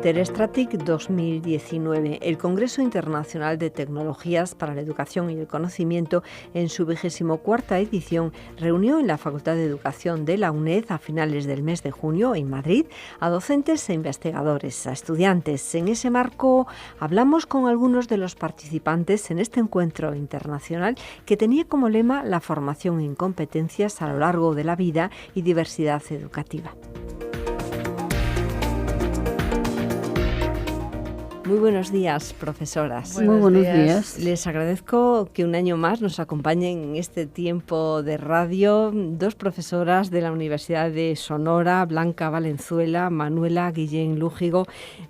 Interstratic 2019, el Congreso Internacional de Tecnologías para la Educación y el Conocimiento, en su 24ª edición, reunió en la Facultad de Educación de la UNED a finales del mes de junio en Madrid a docentes e investigadores, a estudiantes. En ese marco hablamos con algunos de los participantes en este encuentro internacional que tenía como lema la formación en competencias a lo largo de la vida y diversidad educativa. Muy buenos días, profesoras. Muy buenos días. Les agradezco que un año más nos acompañen en este tiempo de radio dos profesoras de la Universidad de Sonora, Blanca Valenzuela, Manuela Guillén Lújigo.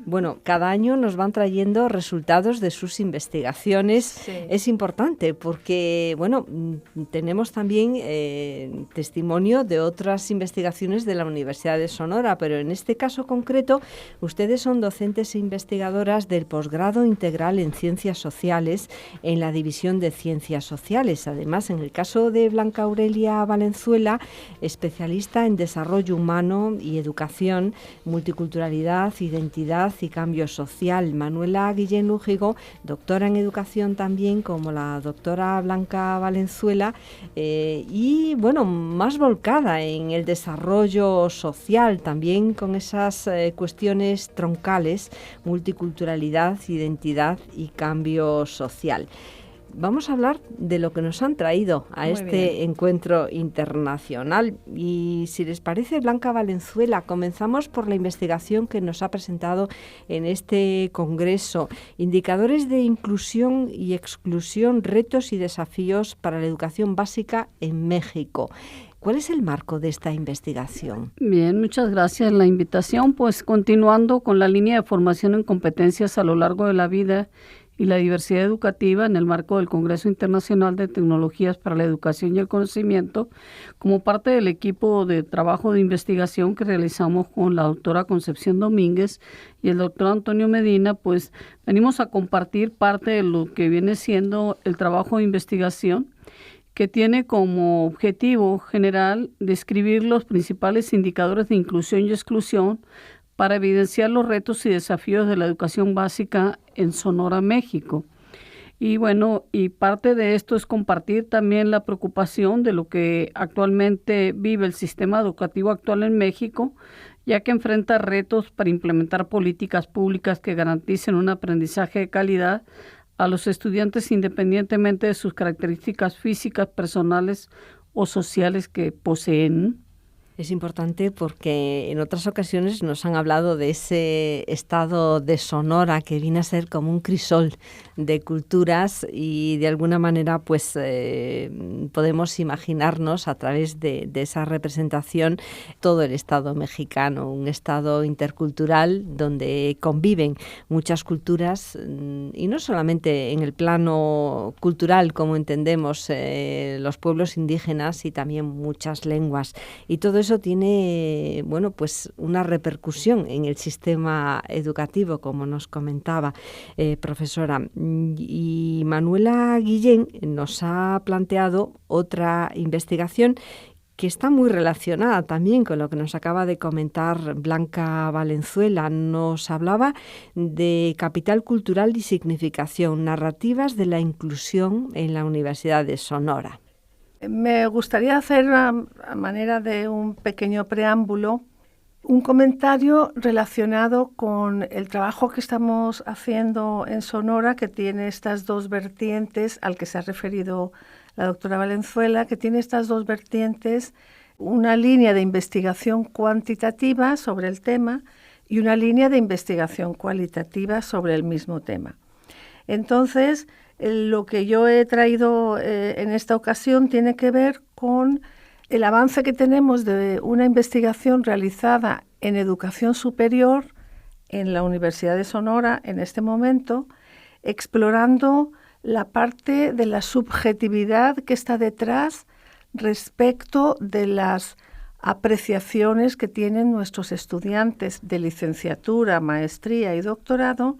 Bueno, cada año nos van trayendo resultados de sus investigaciones. Sí. Es importante porque, bueno, tenemos también testimonio de otras investigaciones de la Universidad de Sonora, pero en este caso concreto, ustedes son docentes e investigadoras del posgrado integral en Ciencias Sociales en la División de Ciencias Sociales. Además, en el caso de Blanca Aurelia Valenzuela, especialista en desarrollo humano y educación, multiculturalidad, identidad y cambio social. Manuela Guillén Lújigo, doctora en educación también, como la doctora Blanca Valenzuela, y bueno, más volcada en el desarrollo social, también con esas cuestiones troncales, multiculturalidad, identidad y cambio social. Vamos a hablar de lo que nos han traído a este encuentro internacional. Y si les parece, Blanca Valenzuela, comenzamos por la investigación que nos ha presentado en este congreso. Indicadores de inclusión y exclusión, retos y desafíos para la educación básica en México. ¿Cuál es el marco de esta investigación? Bien, muchas gracias por la invitación. Pues continuando con la línea de formación en competencias a lo largo de la vida y la diversidad educativa en el marco del Congreso Internacional de Tecnologías para la Educación y el Conocimiento, como parte del equipo de trabajo de investigación que realizamos con la doctora Concepción Domínguez y el doctor Antonio Medina, pues venimos a compartir parte de lo que viene siendo el trabajo de investigación, que tiene como objetivo general describir los principales indicadores de inclusión y exclusión para evidenciar los retos y desafíos de la educación básica en Sonora, México. Y bueno, y parte de esto es compartir también la preocupación de lo que actualmente vive el sistema educativo actual en México, ya que enfrenta retos para implementar políticas públicas que garanticen un aprendizaje de calidad a los estudiantes independientemente de sus características físicas, personales o sociales que poseen. Es importante porque en otras ocasiones nos han hablado de ese estado de Sonora que viene a ser como un crisol de culturas y de alguna manera pues podemos imaginarnos a través de esa representación todo el estado mexicano, un estado intercultural donde conviven muchas culturas y no solamente en el plano cultural como entendemos los pueblos indígenas y también muchas lenguas, y todo eso tiene, bueno, pues una repercusión en el sistema educativo, como nos comentaba, profesora. Y Manuela Guillén nos ha planteado otra investigación que está muy relacionada también con lo que nos acaba de comentar Blanca Valenzuela. Nos hablaba de capital cultural y significación, narrativas de la inclusión en la Universidad de Sonora. Me gustaría hacer, a manera de un pequeño preámbulo, un comentario relacionado con el trabajo que estamos haciendo en Sonora, que tiene estas dos vertientes, al que se ha referido la doctora Valenzuela, que tiene estas dos vertientes, una línea de investigación cuantitativa sobre el tema y una línea de investigación cualitativa sobre el mismo tema. Entonces, lo que yo he traído en esta ocasión tiene que ver con el avance que tenemos de una investigación realizada en educación superior en la Universidad de Sonora en este momento, explorando la parte de la subjetividad que está detrás respecto de las apreciaciones que tienen nuestros estudiantes de licenciatura, maestría y doctorado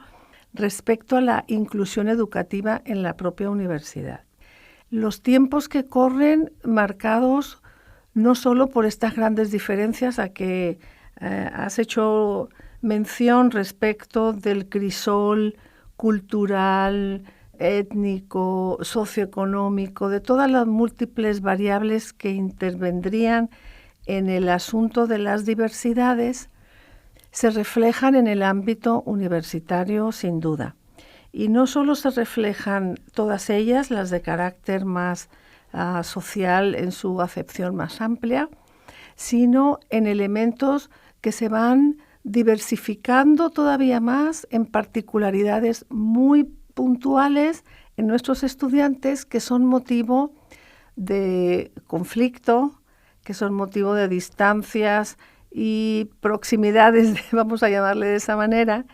respecto a la inclusión educativa en la propia universidad. Los tiempos que corren marcados no solo por estas grandes diferencias a que has hecho mención respecto del crisol cultural, étnico, socioeconómico, de todas las múltiples variables que intervendrían en el asunto de las diversidades, se reflejan en el ámbito universitario sin duda. Y no solo se reflejan todas ellas, las de carácter más social en su acepción más amplia, sino en elementos que se van diversificando todavía más en particularidades muy puntuales en nuestros estudiantes que son motivo de conflicto, que son motivo de distancias y proximidades, vamos a llamarle de esa manera,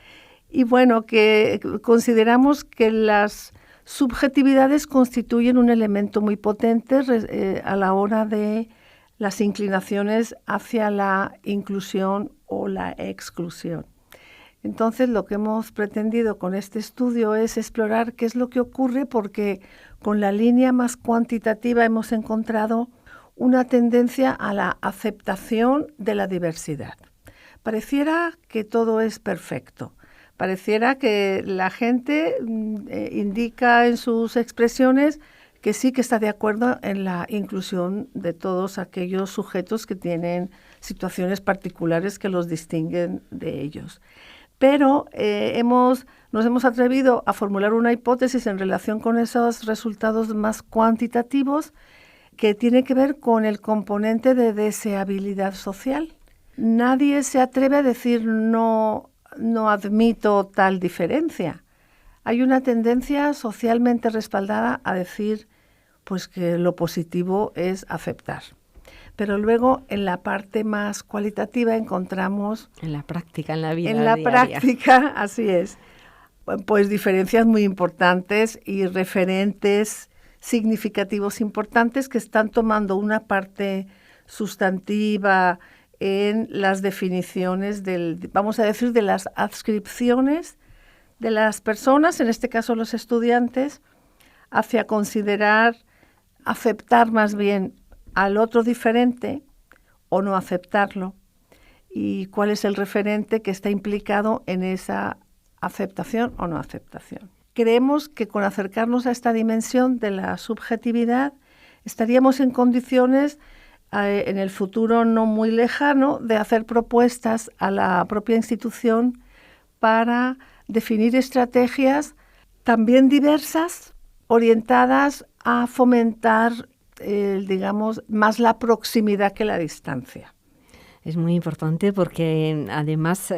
y bueno, que consideramos que las subjetividades constituyen un elemento muy potente a la hora de las inclinaciones hacia la inclusión o la exclusión. Entonces, lo que hemos pretendido con este estudio es explorar qué es lo que ocurre, porque con la línea más cuantitativa hemos encontrado una tendencia a la aceptación de la diversidad. Pareciera que todo es perfecto. Pareciera que la gente indica en sus expresiones que sí que está de acuerdo en la inclusión de todos aquellos sujetos que tienen situaciones particulares que los distinguen de ellos. Pero nos hemos atrevido a formular una hipótesis en relación con esos resultados más cuantitativos que tiene que ver con el componente de deseabilidad social. Nadie se atreve a decir no admito tal diferencia. Hay una tendencia socialmente respaldada a decir pues que lo positivo es aceptar. Pero luego en la parte más cualitativa encontramos... En la práctica, en la vida En la diaria. práctica, así es. Pues diferencias muy importantes y referentes significativos importantes que están tomando una parte sustantiva en las definiciones vamos a decir, de las adscripciones de las personas, en este caso los estudiantes, hacia considerar, aceptar más bien al otro diferente o no aceptarlo, y cuál es el referente que está implicado en esa aceptación o no aceptación. Creemos que con acercarnos a esta dimensión de la subjetividad estaríamos en condiciones en el futuro no muy lejano de hacer propuestas a la propia institución para definir estrategias también diversas, orientadas a fomentar, digamos, más la proximidad que la distancia. Es muy importante porque además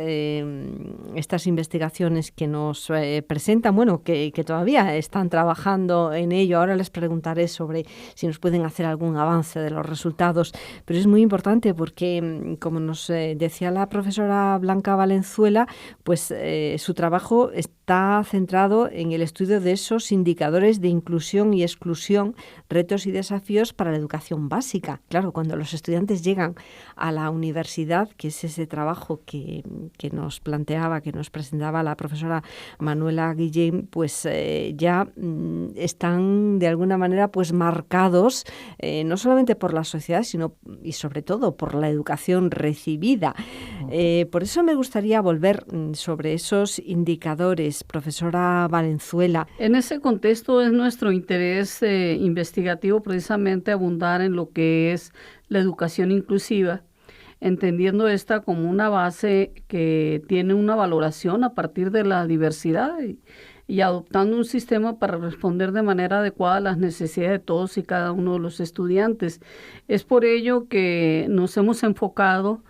estas investigaciones que nos presentan, bueno, que todavía están trabajando en ello, ahora les preguntaré sobre si nos pueden hacer algún avance de los resultados, pero es muy importante porque, como nos decía la profesora Blanca Valenzuela, pues su trabajo está centrado en el estudio de esos indicadores de inclusión y exclusión, retos y desafíos para la educación básica. Claro, cuando los estudiantes llegan a la universidad, que es ese trabajo que nos planteaba, que nos presentaba la profesora Manuela Guillén, pues ya están de alguna manera pues marcados no solamente por la sociedad, sino y sobre todo por la educación recibida. Por eso me gustaría volver sobre esos indicadores, profesora Valenzuela. En ese contexto es nuestro interés investigativo precisamente abundar en lo que es la educación inclusiva, entendiendo esta como una base que tiene una valoración a partir de la diversidad y adoptando un sistema para responder de manera adecuada a las necesidades de todos y cada uno de los estudiantes. Es por ello que nos hemos enfocado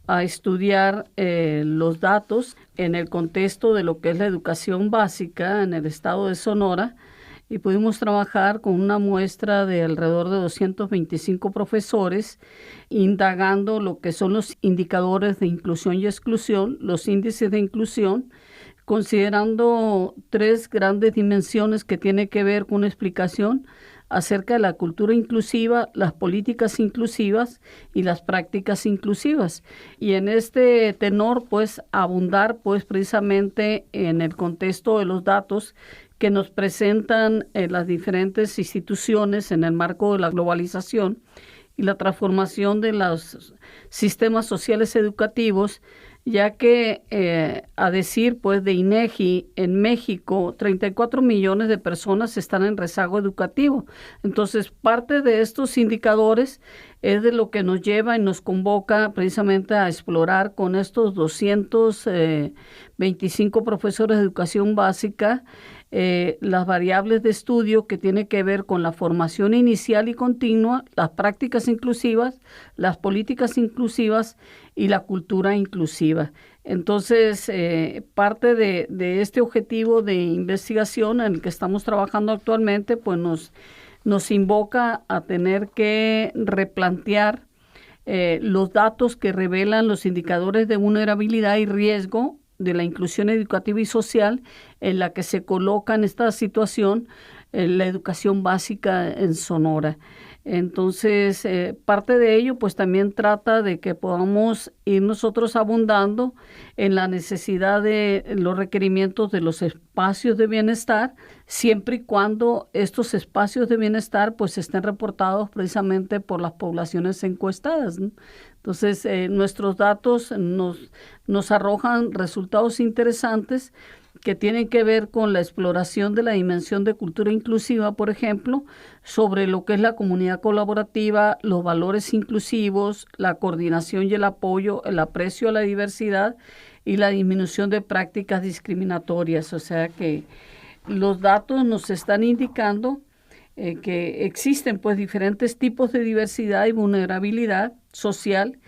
a estudiar los datos en el contexto de lo que es la educación básica en el estado de Sonora, y pudimos trabajar con una muestra de alrededor de 225 profesores, indagando lo que son los indicadores de inclusión y exclusión, los índices de inclusión, considerando 3 grandes dimensiones que tienen que ver con una explicación acerca de la cultura inclusiva, las políticas inclusivas y las prácticas inclusivas. Y en este tenor, pues, abundar, pues, precisamente en el contexto de los datos que nos presentan las diferentes instituciones en el marco de la globalización y la transformación de los sistemas sociales educativos, ya que a decir pues de INEGI, en México 34 millones de personas están en rezago educativo. Entonces, parte de estos indicadores es de lo que nos lleva y nos convoca precisamente a explorar con estos 225 profesores de educación básica las variables de estudio que tiene que ver con la formación inicial y continua, las prácticas inclusivas, las políticas inclusivas y la cultura inclusiva. Entonces, parte de este objetivo de investigación en el que estamos trabajando actualmente, pues nos invoca a tener que replantear los datos que revelan los indicadores de vulnerabilidad y riesgo de la inclusión educativa y social en la que se coloca en esta situación la educación básica en Sonora. Entonces, parte de ello pues también trata de que podamos ir nosotros abundando en la necesidad de los requerimientos de los espacios de bienestar, siempre y cuando estos espacios de bienestar pues estén reportados precisamente por las poblaciones encuestadas, ¿no? Entonces, nuestros datos nos arrojan resultados interesantes que tienen que ver con la exploración de la dimensión de cultura inclusiva, por ejemplo, sobre lo que es la comunidad colaborativa, los valores inclusivos, la coordinación y el apoyo, el aprecio a la diversidad y la disminución de prácticas discriminatorias. O sea que los datos nos están indicando que existen pues diferentes tipos de diversidad y vulnerabilidad social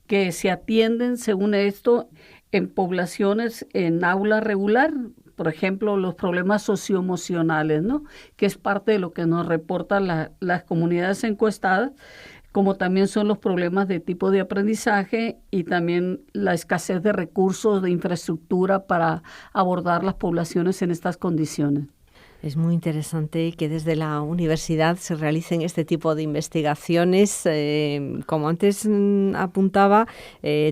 que se atienden, según esto, en poblaciones en aula regular, por ejemplo, los problemas socioemocionales, ¿no? Que es parte de lo que nos reportan las comunidades encuestadas, como también son los problemas de tipo de aprendizaje y también la escasez de recursos, de infraestructura para abordar las poblaciones en estas condiciones. Es muy interesante que desde la universidad se realicen este tipo de investigaciones. Como antes apuntaba,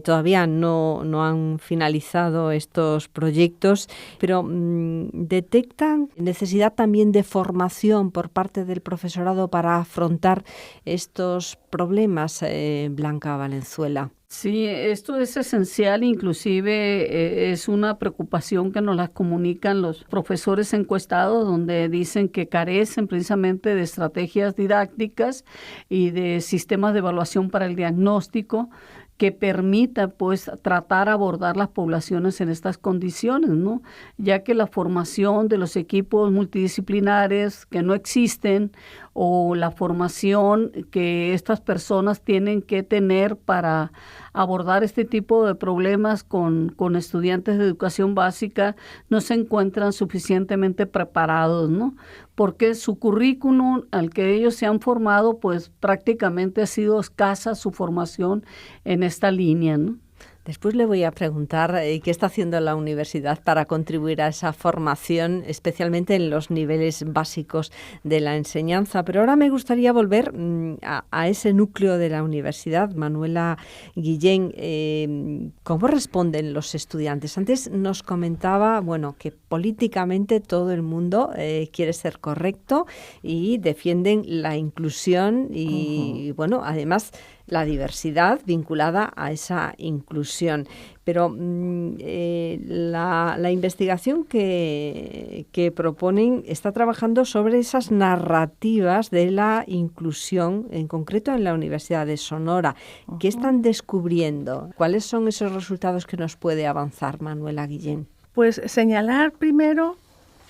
todavía no han finalizado estos proyectos, pero ¿detectan necesidad también de formación por parte del profesorado para afrontar estos problemas, Blanca Valenzuela? Sí, esto es esencial, inclusive es una preocupación que nos la comunican los profesores encuestados, donde dicen que carecen precisamente de estrategias didácticas y de sistemas de evaluación para el diagnóstico que permita pues tratar abordar las poblaciones en estas condiciones, ¿no? Ya que la formación de los equipos multidisciplinares que no existen o la formación que estas personas tienen que tener para abordar este tipo de problemas con estudiantes de educación básica no se encuentran suficientemente preparados, ¿no? Porque su currículum al que ellos se han formado, pues prácticamente ha sido escasa su formación en esta línea, ¿no? Después le voy a preguntar qué está haciendo la universidad para contribuir a esa formación, especialmente en los niveles básicos de la enseñanza. Pero ahora me gustaría volver a ese núcleo de la universidad. Manuela Guillén, ¿cómo responden los estudiantes? Antes nos comentaba, que políticamente todo el mundo quiere ser correcto y defienden la inclusión y, además la diversidad vinculada a esa inclusión. Pero la investigación que proponen está trabajando sobre esas narrativas de la inclusión, en concreto en la Universidad de Sonora. ¿Qué están descubriendo? ¿Cuáles son esos resultados que nos puede avanzar, Manuela Guillén? Pues señalar primero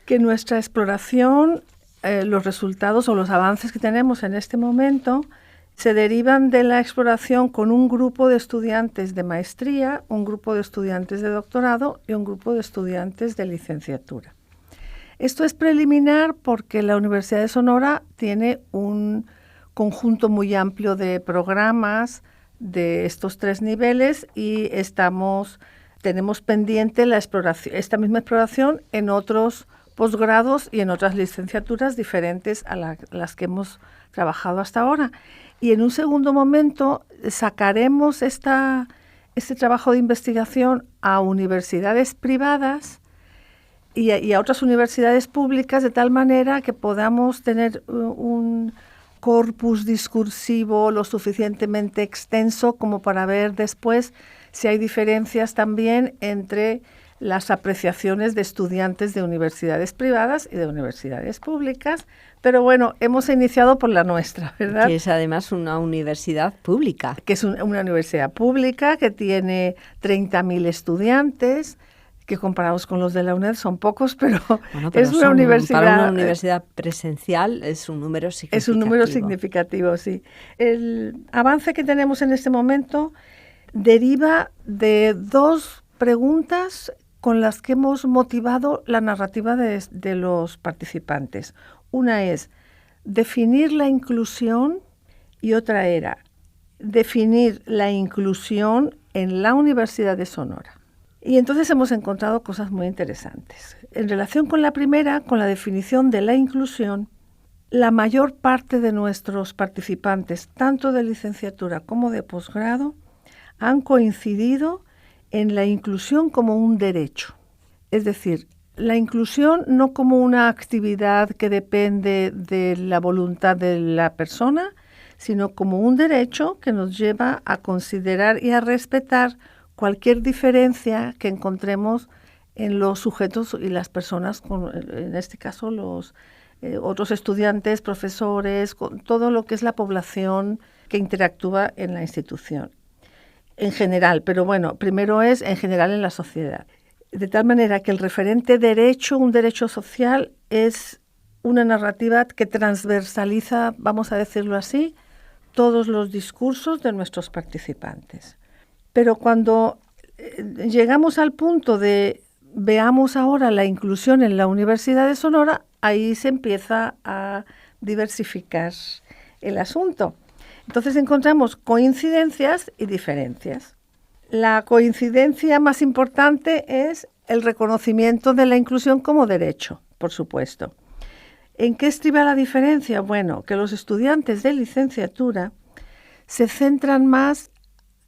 que nuestra exploración, los resultados o los avances que tenemos en este momento se derivan de la exploración con un grupo de estudiantes de maestría, un grupo de estudiantes de doctorado y un grupo de estudiantes de licenciatura. Esto es preliminar porque la Universidad de Sonora tiene un conjunto muy amplio de programas de estos 3 niveles y tenemos pendiente esta misma exploración en otros posgrados y en otras licenciaturas diferentes a las que hemos trabajado hasta ahora. Y en un segundo momento sacaremos este trabajo de investigación a universidades privadas y a otras universidades públicas, de tal manera que podamos tener un corpus discursivo lo suficientemente extenso como para ver después si hay diferencias también entre las apreciaciones de estudiantes de universidades privadas y de universidades públicas, pero bueno, hemos iniciado por la nuestra, ¿verdad? Que es además una universidad pública. Que es una universidad pública que tiene 30.000 estudiantes, que comparados con los de la UNED son pocos, pero es una universidad... Para una universidad presencial es un número significativo. Es un número significativo, sí. El avance que tenemos en este momento deriva de 2 preguntas con las que hemos motivado la narrativa de los participantes. Una es definir la inclusión y otra era definir la inclusión en la Universidad de Sonora. Y entonces hemos encontrado cosas muy interesantes. En relación con la primera, con la definición de la inclusión, la mayor parte de nuestros participantes, tanto de licenciatura como de posgrado, han coincidido en la inclusión como un derecho. Es decir, la inclusión no como una actividad que depende de la voluntad de la persona, sino como un derecho que nos lleva a considerar y a respetar cualquier diferencia que encontremos en los sujetos y las personas, en este caso los otros estudiantes, profesores, con todo lo que es la población que interactúa en la institución. En general, pero bueno, primero es en general en la sociedad. De tal manera que el referente derecho, un derecho social, es una narrativa que transversaliza, vamos a decirlo así, todos los discursos de nuestros participantes. Pero cuando llegamos al punto de veamos ahora la inclusión en la Universidad de Sonora, ahí se empieza a diversificar el asunto. Entonces encontramos coincidencias y diferencias. La coincidencia más importante es el reconocimiento de la inclusión como derecho, por supuesto. ¿En qué estriba la diferencia? Bueno, que los estudiantes de licenciatura se centran más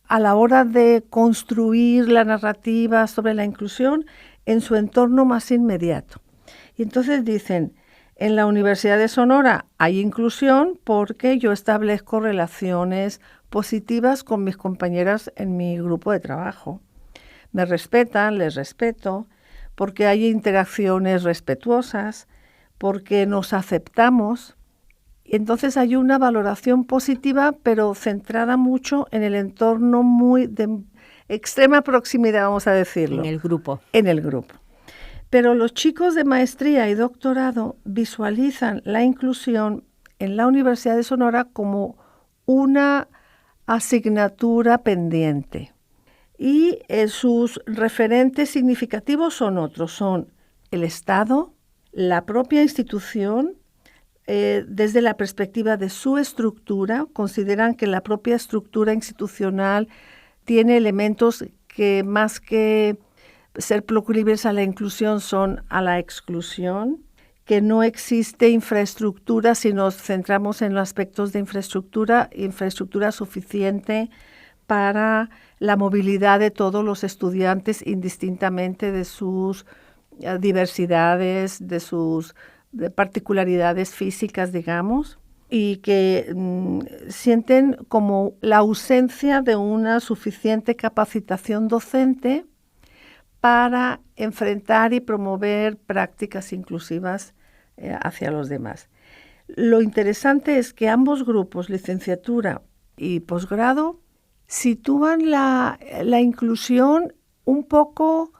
a la hora de construir la narrativa sobre la inclusión en su entorno más inmediato. Y entonces dicen, en la Universidad de Sonora hay inclusión porque yo establezco relaciones positivas con mis compañeras en mi grupo de trabajo. Me respetan, les respeto, porque hay interacciones respetuosas, porque nos aceptamos. Y entonces hay una valoración positiva, pero centrada mucho en el entorno muy de extrema proximidad, vamos a decirlo. En el grupo. En el grupo. Pero los chicos de maestría y doctorado visualizan la inclusión en la Universidad de Sonora como una asignatura pendiente. Y sus referentes significativos son otros, son el Estado, la propia institución, desde la perspectiva de su estructura, consideran que la propia estructura institucional tiene elementos que más que ser proclives a la inclusión son a la exclusión, que no existe infraestructura si nos centramos en los aspectos de infraestructura suficiente para la movilidad de todos los estudiantes indistintamente de sus diversidades, de sus particularidades físicas, digamos, y que sienten como la ausencia de una suficiente capacitación docente para enfrentar y promover prácticas inclusivas hacia los demás. Lo interesante es que ambos grupos, licenciatura y posgrado, sitúan la inclusión un poco,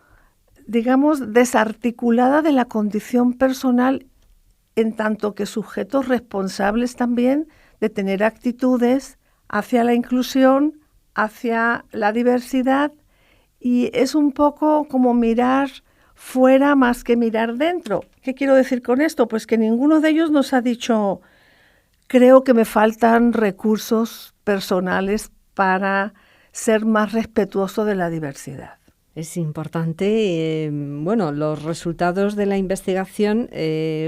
digamos, desarticulada de la condición personal, en tanto que sujetos responsables también de tener actitudes hacia la inclusión, hacia la diversidad, y es un poco como mirar fuera más que mirar dentro. ¿Qué quiero decir con esto? Pues que ninguno de ellos nos ha dicho, creo que me faltan recursos personales para ser más respetuoso de la diversidad. Es importante, bueno, los resultados de la investigación,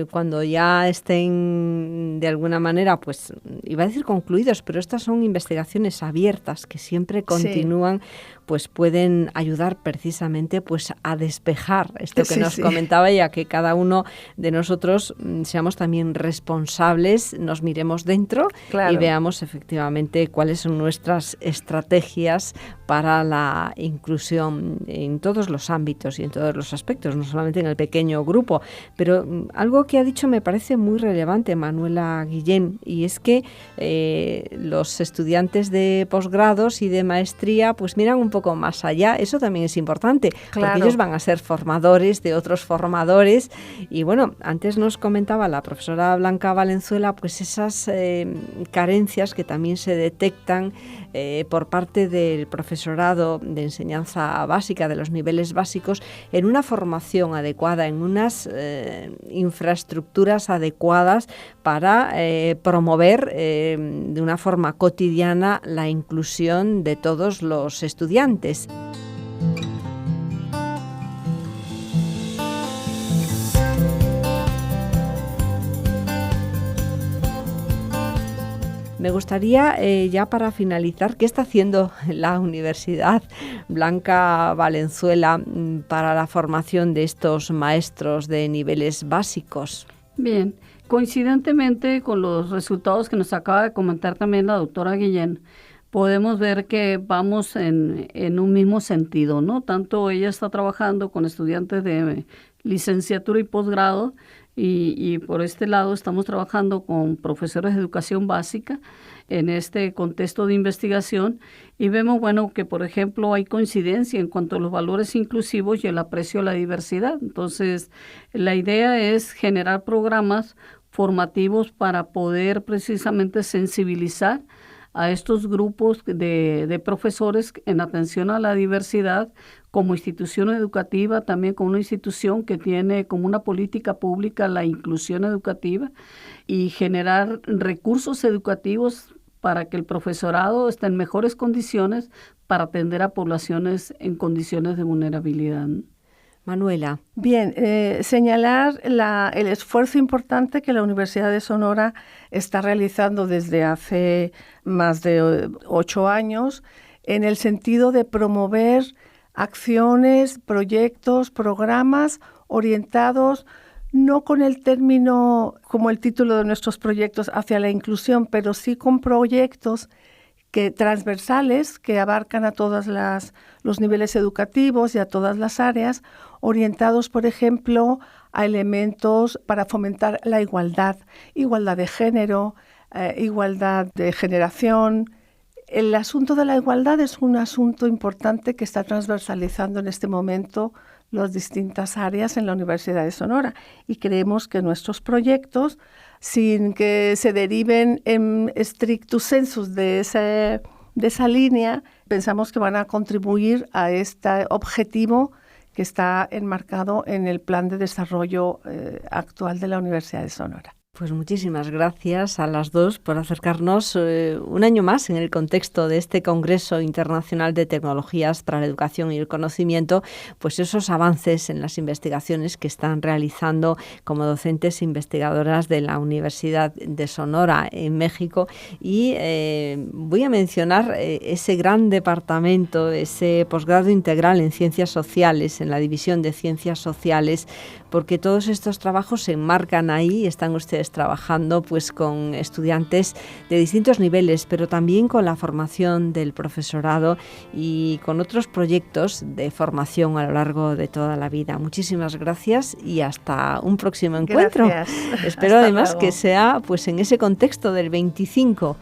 cuando ya estén de alguna manera, pues iba a decir concluidos, pero estas son investigaciones abiertas que siempre continúan, pues pueden ayudar precisamente pues a despejar esto que nos comentaba, y a que cada uno de nosotros seamos también responsables, nos miremos dentro y veamos efectivamente cuáles son nuestras estrategias para la inclusión en todos los ámbitos y en todos los aspectos, no solamente en el pequeño grupo. Pero algo que ha dicho me parece muy relevante, Manuela Guillén, y es que los estudiantes de posgrados y de maestría pues miran un poco más allá. Eso también es importante, porque ellos van a ser formadores de otros formadores. Y bueno, antes nos comentaba la profesora Blanca Valenzuela pues esas carencias que también se detectan por parte del profesorado de enseñanza básica, de los niveles básicos, en una formación adecuada, en unas infraestructuras adecuadas para promover de una forma cotidiana la inclusión de todos los estudiantes. Me gustaría, ya para finalizar, ¿qué está haciendo la Universidad Blanca Valenzuela para la formación de estos maestros de niveles básicos? Bien, coincidentemente con los resultados que nos acaba de comentar también la doctora Guillén, podemos ver que vamos en un mismo sentido, ¿no? Tanto ella está trabajando con estudiantes de licenciatura y posgrado, y por este lado estamos trabajando con profesores de educación básica en este contexto de investigación, y vemos, bueno, que por ejemplo hay coincidencia en cuanto a los valores inclusivos y el aprecio a la diversidad. Entonces, la idea es generar programas formativos para poder precisamente sensibilizar a estos grupos de profesores en atención a la diversidad como institución educativa, también como una institución que tiene como una política pública la inclusión educativa, y generar recursos educativos para que el profesorado esté en mejores condiciones para atender a poblaciones en condiciones de vulnerabilidad. Manuela. Bien, señalar el esfuerzo importante que la Universidad de Sonora está realizando desde hace más de 8 años en el sentido de promover acciones, proyectos, programas orientados no con el término como el título de nuestros proyectos hacia la inclusión, pero sí con proyectos transversales que abarcan a todos los niveles educativos y a todas las áreas, orientados, por ejemplo, a elementos para fomentar la igualdad de género, igualdad de generación. El asunto de la igualdad es un asunto importante que está transversalizando en este momento las distintas áreas en la Universidad de Sonora, y creemos que nuestros proyectos, sin que se deriven en strictus sensus de esa línea, pensamos que van a contribuir a este objetivo que está enmarcado en el plan de desarrollo actual de la Universidad de Sonora. Pues muchísimas gracias a las dos por acercarnos un año más en el contexto de este Congreso Internacional de Tecnologías para la Educación y el Conocimiento, pues esos avances en las investigaciones que están realizando como docentes e investigadoras de la Universidad de Sonora en México. Y voy a mencionar ese gran departamento, ese posgrado integral en Ciencias Sociales, en la División de Ciencias Sociales, porque todos estos trabajos se enmarcan ahí. Están ustedes trabajando pues con estudiantes de distintos niveles, pero también con la formación del profesorado y con otros proyectos de formación a lo largo de toda la vida. Muchísimas gracias y hasta un próximo encuentro. Gracias. Espero Hasta además luego. Que sea pues en ese contexto del 25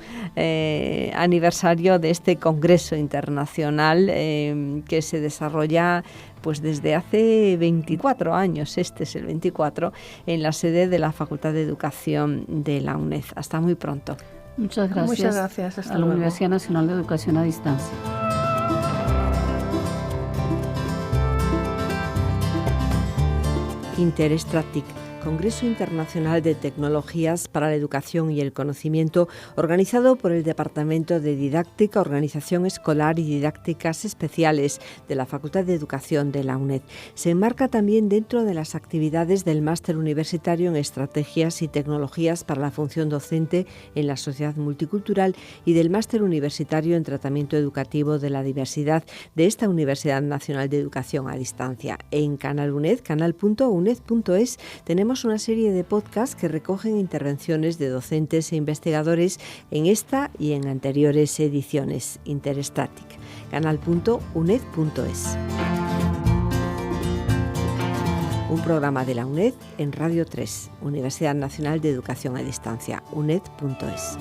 aniversario de este Congreso Internacional que se desarrolla pues desde hace 24 años, este es el 24, en la sede de la Facultad de Educación de la UNED. Hasta muy pronto. Muchas gracias. Muchas gracias. Hasta a la luego. Universidad Nacional de Educación a Distancia. Interestrat TIC, Congreso Internacional de Tecnologías para la Educación y el Conocimiento, organizado por el Departamento de Didáctica, Organización Escolar y Didácticas Especiales de la Facultad de Educación de la UNED. Se enmarca también dentro de las actividades del Máster Universitario en Estrategias y Tecnologías para la Función Docente en la Sociedad Multicultural y del Máster Universitario en Tratamiento Educativo de la Diversidad de esta Universidad Nacional de Educación a Distancia. En Canal UNED, canal.uned.es, tenemos una serie de podcasts que recogen intervenciones de docentes e investigadores en esta y en anteriores ediciones. Interstatic, canal.uned.es. Un programa de la UNED en Radio 3, Universidad Nacional de Educación a Distancia, uned.es.